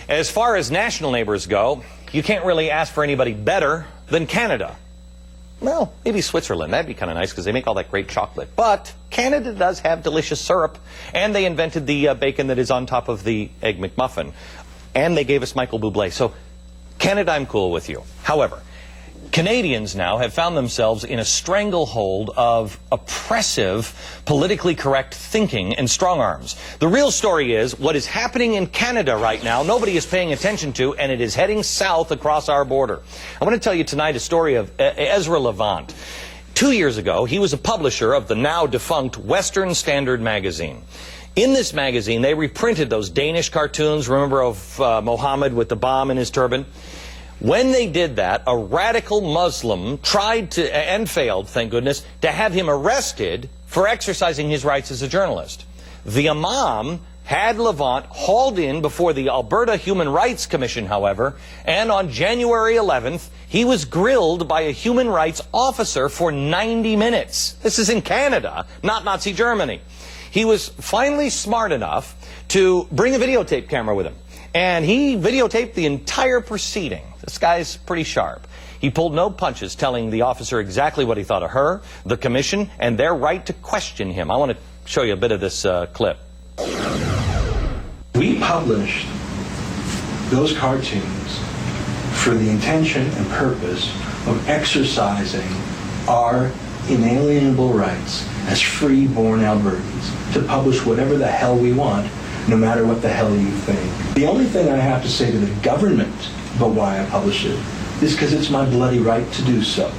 As far as national neighbors go, you can't really ask for anybody better than Canada. Well, maybe Switzerland. That'd be kind of nice because they make all that great chocolate. But Canada does have delicious syrup, and they invented the bacon that is on top of the Egg McMuffin. And they gave us Michael Bublé. So, Canada, I'm cool with you. However, Canadians now have found themselves in a stranglehold of oppressive, politically correct thinking and strong arms. The real story is what is happening in Canada right now, nobody is paying attention to, and it is heading south across our border. I want to tell you tonight a story of Ezra Levant. 2 years ago, he was a publisher of the now defunct Western Standard magazine. In this magazine, they reprinted those Danish cartoons, remember, of Mohammed with the bomb in his turban? When they did that, a radical Muslim tried to, and failed, thank goodness, to have him arrested for exercising his rights as a journalist. The Imam had Levant hauled in before the Alberta Human Rights Commission, however, and on January 11th, he was grilled by a human rights officer for 90 minutes. This is in Canada, not Nazi Germany. He was finally smart enough to bring a videotape camera with him, and he videotaped the entire proceeding. This guy's pretty sharp. He pulled no punches, telling the officer exactly what he thought of her, the commission, and their right to question him. I want to show you a bit of this clip. We published those cartoons for the intention and purpose of exercising our inalienable rights as free-born Albertans to publish whatever the hell we want, no matter what the hell you think. The only thing I have to say to the government about why I publish it is because it's my bloody right to do so.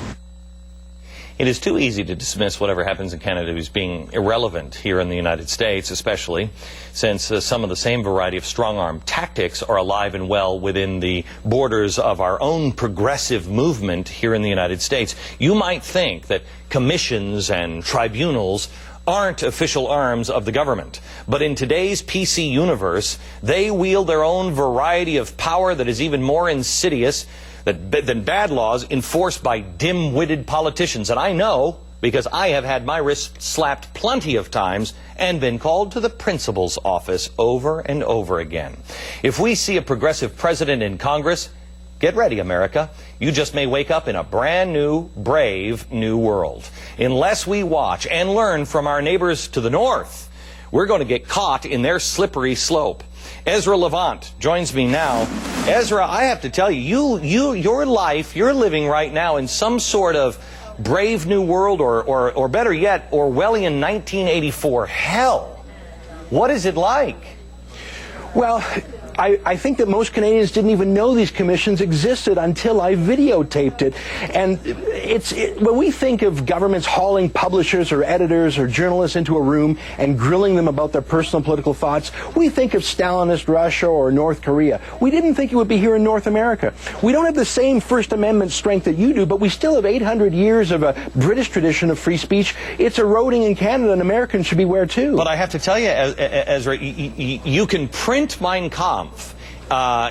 It is too easy to dismiss whatever happens in Canada as being irrelevant here in the United States, especially since some of the same variety of strong-arm tactics are alive and well within the borders of our own progressive movement here in the United States. You might think that commissions and tribunals aren't official arms of the government. But in today's PC universe, they wield their own variety of power that is even more insidious than bad laws enforced by dim-witted politicians. And I know, because I have had my wrist slapped plenty of times and been called to the principal's office over and over again. If we see a progressive president in Congress, get ready, America. You just may wake up in a brand new, brave new world. Unless we watch and learn from our neighbors to the north, we're going to get caught in their slippery slope. Ezra Levant joins me now. Ezra, I have to tell you, your life, you're living right now in some sort of brave new world, or better yet, Orwellian 1984 hell. What is it like? Well, I think that most Canadians didn't even know these commissions existed until I videotaped it. And when we think of governments hauling publishers or editors or journalists into a room and grilling them about their personal political thoughts, we think of Stalinist Russia or North Korea. We didn't think it would be here in North America. We don't have the same First Amendment strength that you do, but we still have 800 years of a British tradition of free speech. It's eroding in Canada, and Americans should beware too. But I have to tell you, Ezra, you can print Mein Kampf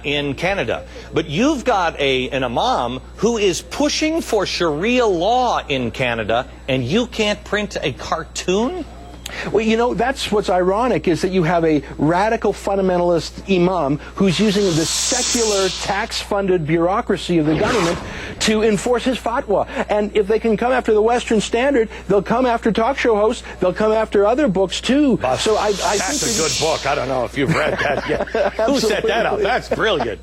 in Canada, but you've got an imam who is pushing for Sharia law in Canada, and you can't print a cartoon? Well, you know, that's what's ironic, is that you have a radical fundamentalist imam who's using the secular tax-funded bureaucracy of the government to enforce his fatwa. And if they can come after the Western Standard, they'll come after talk show hosts, they'll come after other books too. So I that's think a good book. I don't know if you've read that yet. Who set that up? That's brilliant.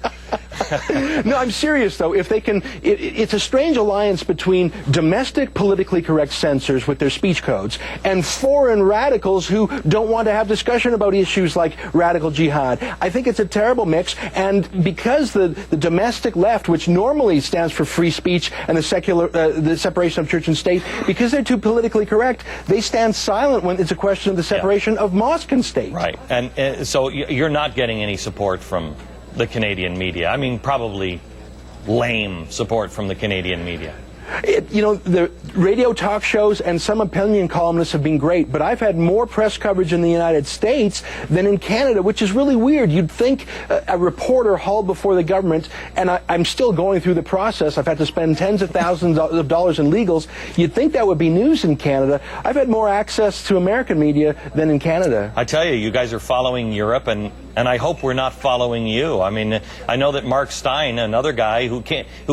No, I'm serious, though. If they can, it's a strange alliance between domestic politically correct censors with their speech codes and foreign radicals who don't want to have discussion about issues like radical jihad. I think it's a terrible mix, and because the domestic left, which normally stands for free speech and the secular, the separation of church and state, because they're too politically correct, they stand silent when it's a question of the separation of mosque and state. Right, and so you're not getting any support from the Canadian media. I mean, probably lame support from the Canadian media. You know, the radio talk shows and some opinion columnists have been great, but I've had more press coverage in the United States than in Canada, which is really weird. You'd think a reporter hauled before the government, and I'm still going through the process. I've had to spend tens of thousands of dollars in legals. You'd think that would be news in Canada. I've had more access to American media than in Canada. I tell you, you guys are following Europe, and And I hope we're not following you. I mean, I know that Mark Stein, another guy who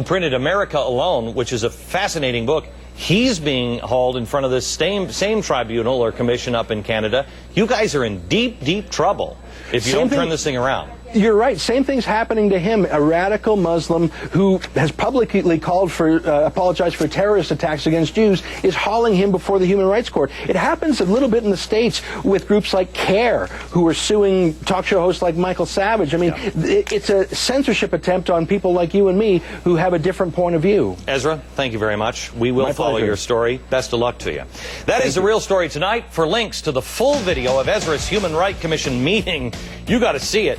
printed America Alone, which is a fascinating book, he's being hauled in front of this same tribunal or commission up in Canada. You guys are in deep, deep trouble if you don't turn this thing around. You're right. Same thing's happening to him, a radical Muslim who has publicly called for, apologized for terrorist attacks against Jews, is hauling him before the Human Rights Court. It happens a little bit in the States with groups like CARE, who are suing talk show hosts like Michael Savage. I mean, it's a censorship attempt on people like you and me who have a different point of view. Ezra, thank you very much. We will follow your story. Best of luck to you. That is The Real Story Tonight. For links to the full video of Ezra's Human Rights Commission meeting, you got to see it.